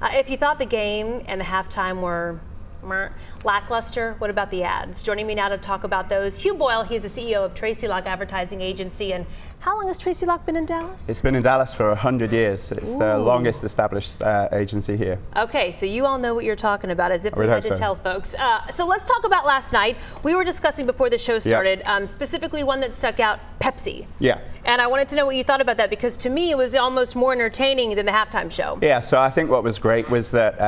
If you thought the game and the halftime were lackluster, what about the ads? Joining me now to talk about those, Hugh Boyle. He's the CEO of Tracy Locke Advertising Agency. And how long has Tracy Locke been in Dallas? It's been in Dallas for 100 years. It's the longest established agency here. Okay, so you all know what you're talking about, as if we had to tell folks. So let's talk about last night. We were discussing before the show started, specifically one that stuck out, Pepsi. Yeah. And I wanted to know what you thought about that, because to me it was almost more entertaining than the halftime show. Yeah, so I think what was great was that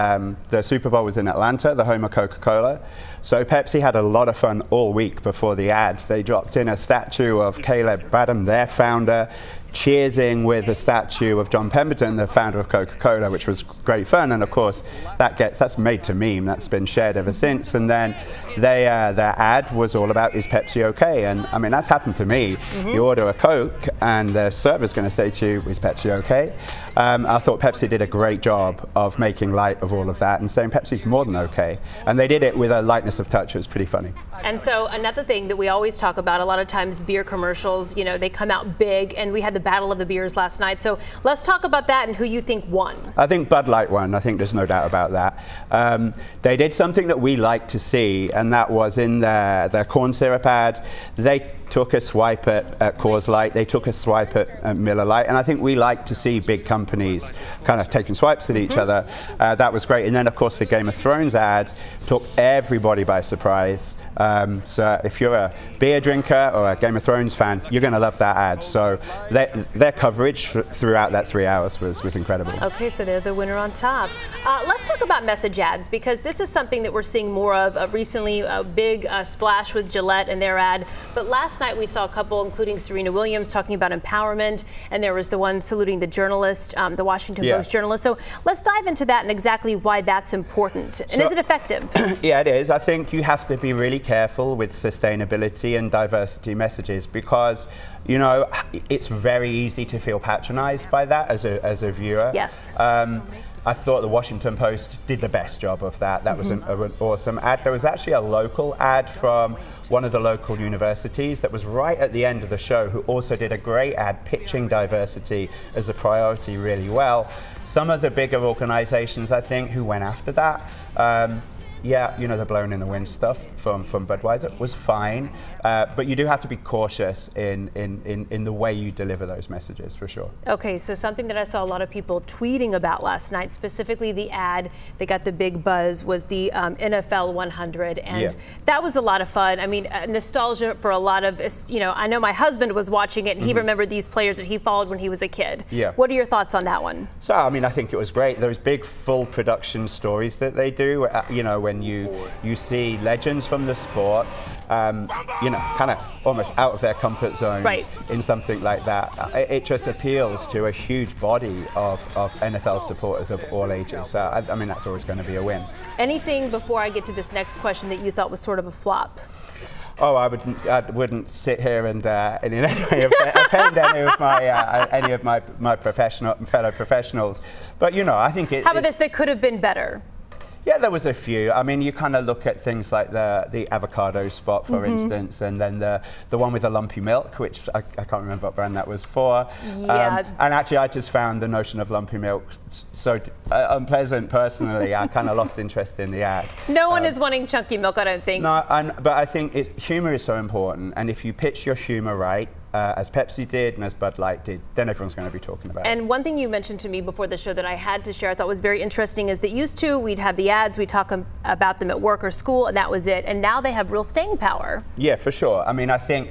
the Super Bowl was in Atlanta, the home of Coca-Cola. So Pepsi had a lot of fun all week before the ad. They dropped in a statue of Caleb Badham, their founder, cheersing with a statue of John Pemberton, the founder of Coca-Cola, which was great fun. And of course, that's made to meme. That's been shared ever since. And then their ad was all about, is Pepsi okay? And I mean, that's happened to me. You order a Coke and the server's going to say to you, is Pepsi okay? I thought Pepsi did a great job of making light of all of that and saying Pepsi's more than okay. And they did it with a lightness of touch. It was pretty funny. And so another thing that we always talk about, a lot of times beer commercials, you know, they come out big, and we had the battle of the beers last night. So let's talk about that and who you think won. I think Bud Light won. I think there's no doubt about that. They did something that we like to see, and that was in their corn syrup ad. They took a swipe at Coors Light. They took a swipe at Miller Lite. And I think we like to see big companies kind of taking swipes at each other. That was great. And then, of course, the Game of Thrones ad took everybody by surprise. So if you're a beer drinker or a Game of Thrones fan, you're going to love that ad. So their coverage throughout that 3 hours was incredible. Okay, so they're the winner on top. Let's talk about message ads, because this is something that we're seeing more of recently, a big splash with Gillette and their ad. But last night we saw a couple, including Serena Williams, talking about empowerment, and there was the one saluting the journalist, the Washington Post journalist. So let's dive into that and exactly why that's important. And is it effective? Yeah, it is. I think you have to be really careful with sustainability and diversity messages, because, you know, it's very easy to feel patronized by that as a viewer. Yes. I thought the Washington Post did the best job of that. That was an awesome ad. There was actually a local ad from one of the local universities that was right at the end of the show, who also did a great ad pitching diversity as a priority really well. Some of the bigger organizations, I think, who went after that, yeah, you know, the blown in the wind stuff from Budweiser was fine, but you do have to be cautious in the way you deliver those messages, for sure. Okay, so something that I saw a lot of people tweeting about last night, specifically the ad that got the big buzz, was the NFL 100, and that was a lot of fun. I mean, nostalgia for a lot of, you know, I know my husband was watching it, and he remembered these players that he followed when he was a kid. Yeah. What are your thoughts on that one? So, I mean, I think it was great. Those big full production stories that they do, you know, when you see legends from the sport, you know, kind of almost out of their comfort zones in something like that. It just appeals to a huge body of NFL supporters of all ages. So, I mean, that's always going to be a win. Anything before I get to this next question that you thought was sort of a flop? Oh, I wouldn't sit here and in any way offend any of my fellow professionals. But, you know, I think how about this? They could have been better. Yeah, there was a few. I mean, you kind of look at things like the avocado spot, for instance, and then the one with the lumpy milk, which I can't remember what brand that was for. Yeah. And actually, I just found the notion of lumpy milk so unpleasant personally. I kind of lost interest in the ad. No one is wanting chunky milk, I don't think. No, but I think humor is so important, and if you pitch your humor right, as Pepsi did and as Bud Light did, then everyone's going to be talking about it. And one thing you mentioned to me before the show that I had to share, I thought was very interesting, is that used to we'd have the ads, we'd talk about them at work or school, and that was it. And now they have real staying power. Yeah, for sure. I mean, I think,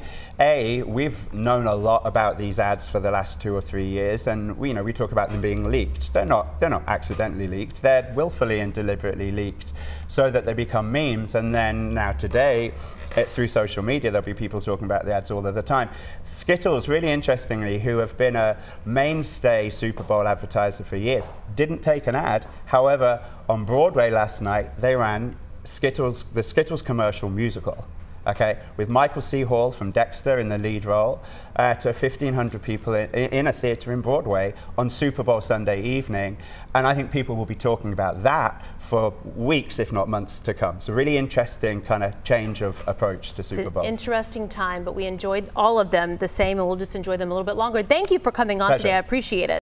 we've known a lot about these ads for the last 2 or 3 years, and we talk about them being leaked. They're not accidentally leaked. They're willfully and deliberately leaked so that they become memes. And then now today, through social media, there'll be people talking about the ads all of the time. Skittles, really interestingly, who have been a mainstay Super Bowl advertiser for years, didn't take an ad. However, on Broadway last night, they ran the Skittles commercial musical. Okay, with Michael C. Hall from Dexter in the lead role, to 1,500 people in a theatre in Broadway on Super Bowl Sunday evening. And I think people will be talking about that for weeks, if not months to come. So really interesting kind of change of approach to Super Bowl. It's an interesting time, but we enjoyed all of them the same, and we'll just enjoy them a little bit longer. Thank you for coming on today. I appreciate it.